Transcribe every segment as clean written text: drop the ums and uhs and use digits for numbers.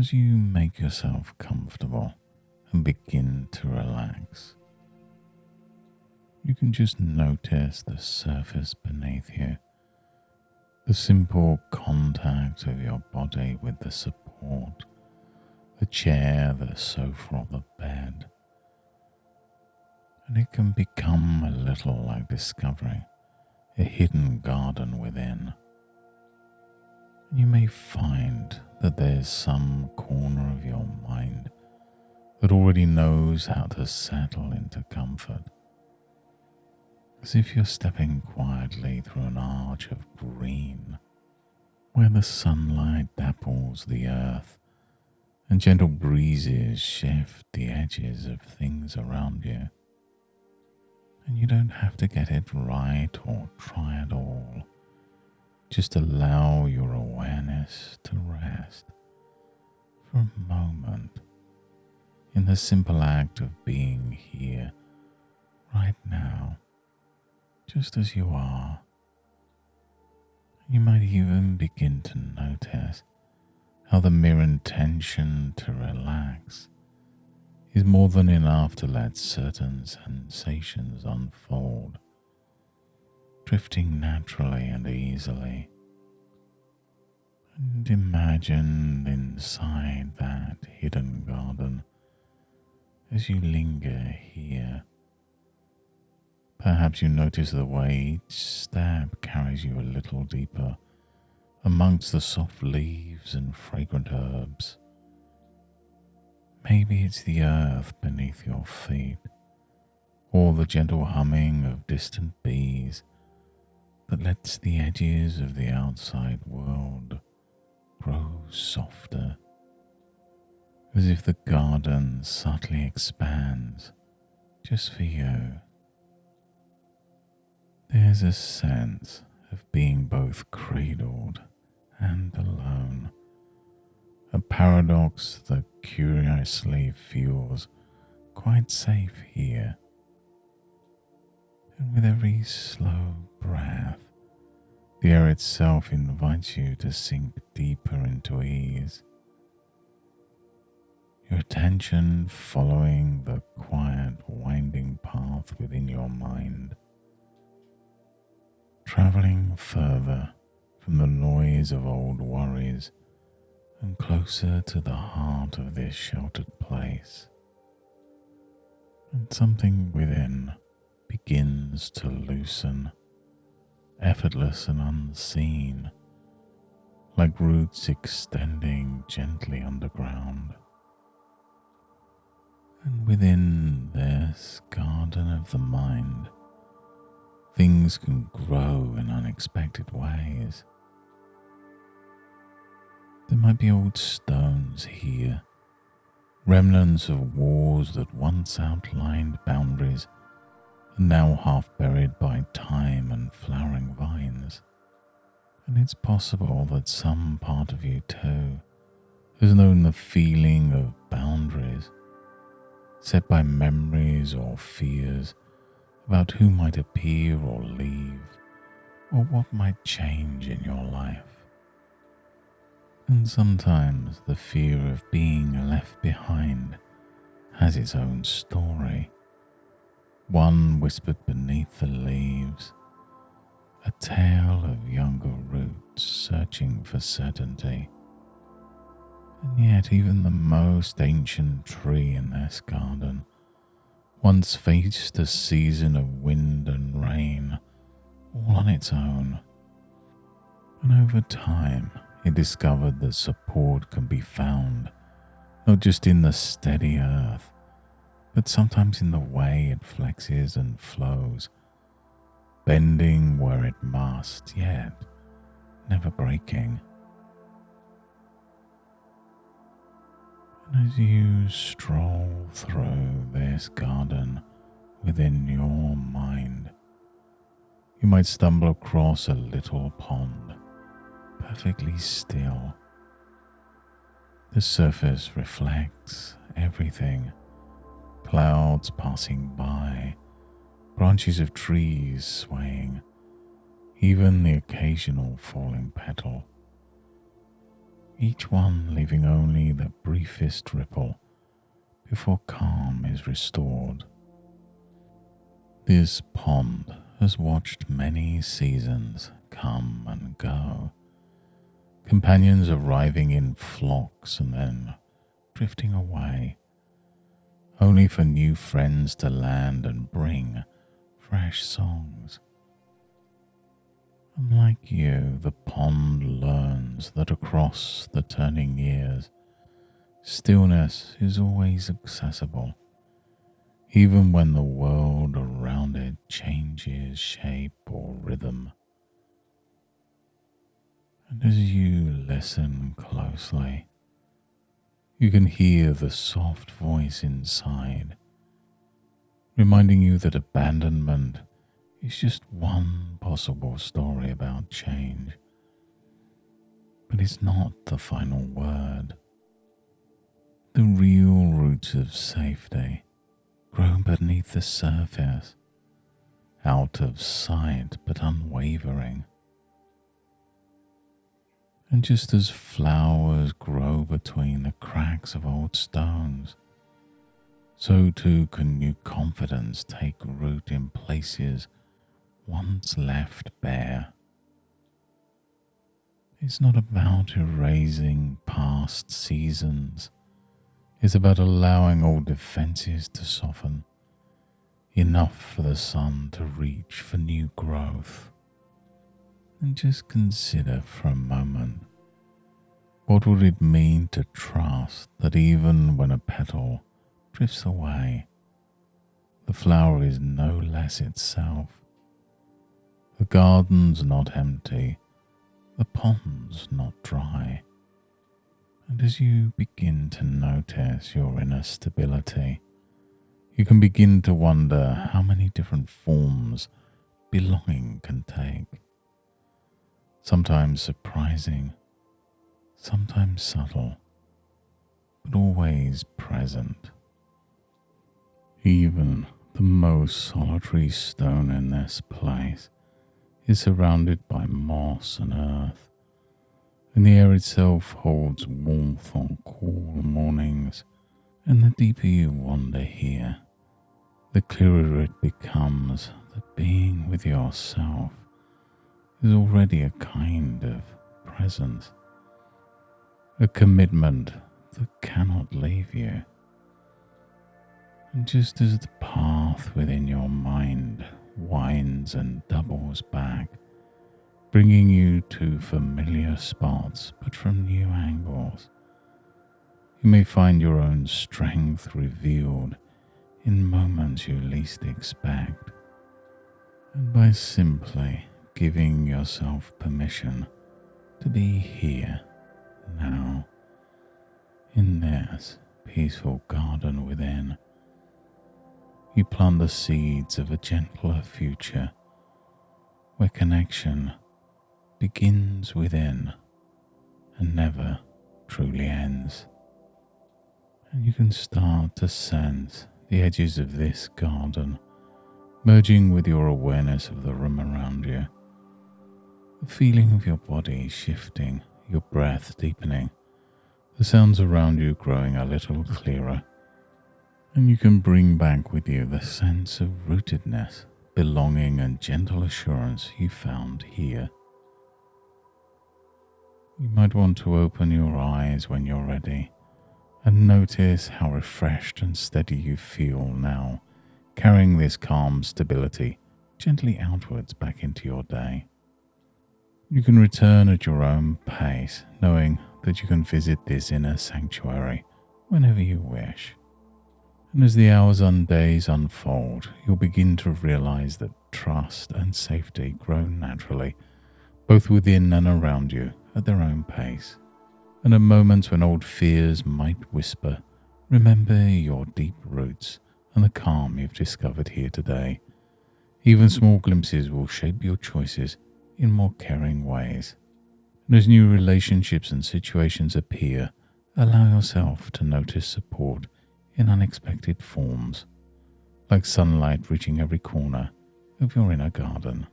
As you make yourself comfortable and begin to relax, you can just notice the surface beneath you, the simple contact of your body with the support, the chair, the sofa, or the bed. And it can become a little like discovering a hidden garden within. And you may find that there's some corner of your mind that already knows how to settle into comfort, as if you're stepping quietly through an arch of green, where the sunlight dapples the earth and gentle breezes shift the edges of things around you. And you don't have to get it right or try at all. Just allow your awareness to rest for a moment in the simple act of being here, right now, just as you are. You might even begin to notice how the mere intention to relax is more than enough to let certain sensations unfold, drifting naturally and easily. And imagine inside that hidden garden as you linger here. Perhaps you notice the way each step carries you a little deeper amongst the soft leaves and fragrant herbs. Maybe it's the earth beneath your feet, or the gentle humming of distant bees that lets the edges of the outside world grow softer, as if the garden subtly expands just for you. There's a sense of being both cradled and alone, a paradox that curiously feels quite safe here. And with every slow breath, the air itself invites you to sink deeper into ease, your attention following the quiet, winding path within your mind, traveling further from the noise of old worries and closer to the heart of this sheltered place. And something within begins to loosen, effortless and unseen, like roots extending gently underground. And within this garden of the mind, things can grow in unexpected ways. There might be old stones here, remnants of walls that once outlined boundaries and now half buried by time and flowering vines. And it's possible that some part of you too has known the feeling of boundaries, set by memories or fears about who might appear or leave, or what might change in your life. And sometimes the fear of being left behind has its own story, one whispered beneath the leaves, a tale of younger roots searching for certainty. And yet even the most ancient tree in this garden once faced a season of wind and rain all on its own. And over time, it discovered that support can be found not just in the steady earth, but sometimes in the way it flexes and flows, bending where it must, yet never breaking. And as you stroll through this garden within your mind, you might stumble across a little pond, perfectly still. The surface reflects everything, clouds passing by, branches of trees swaying, even the occasional falling petal. each one leaving only the briefest ripple before calm is restored. This pond has watched many seasons come and go, companions arriving in flocks and then drifting away, only for new friends to land and bring fresh songs. Unlike you, the pond learns that across the turning years, stillness is always accessible, even when the world around it changes shape or rhythm. And as you listen closely, you can hear the soft voice inside, reminding you that abandonment is just one possible story about change, but it's not the final word. The real roots of safety grow beneath the surface, out of sight but unwavering. And just as flowers grow between the cracks of old stones, so too can new confidence take root in places once left bare. It's not about erasing past seasons. It's about allowing old defenses to soften, enough for the sun to reach for new growth. And just consider for a moment, what would it mean to trust that even when a petal drifts away, the flower is no less itself? The garden's not empty, the pond's not dry. And as you begin to notice your inner stability, you can begin to wonder how many different forms belonging can take. Sometimes surprising, sometimes subtle, but always present. Even the most solitary stone in this place is surrounded by moss and earth, and the air itself holds warmth on cool mornings. And the deeper you wander here, the clearer it becomes that being with yourself is already a kind of presence, a commitment that cannot leave you. And just as the path within your mind winds and doubles back, bringing you to familiar spots but from new angles, you may find your own strength revealed in moments you least expect. And by simply giving yourself permission to be here, now, in this peaceful garden within, you plant the seeds of a gentler future where connection begins within and never truly ends. And you can start to sense the edges of this garden merging with your awareness of the room around you. The feeling of your body shifting, your breath deepening, the sounds around you growing a little clearer. And you can bring back with you the sense of rootedness, belonging and gentle assurance you found here. You might want to open your eyes when you're ready and notice how refreshed and steady you feel now, carrying this calm stability gently outwards back into your day. You can return at your own pace, knowing that you can visit this inner sanctuary whenever you wish. And as the hours and days unfold, you'll begin to realize that trust and safety grow naturally, both within and around you at their own pace. And at moments when old fears might whisper, remember your deep roots and the calm you've discovered here today. Even small glimpses will shape your choices in more caring ways. And as new relationships and situations appear, allow yourself to notice support in unexpected forms, like sunlight reaching every corner of your inner garden.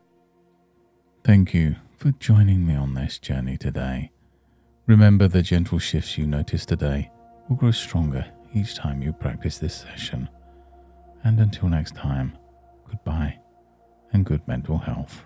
Thank you for joining me on this journey today, Remember, the gentle shifts you notice today will grow stronger each time you practice this session. And until next time, goodbye and good mental health.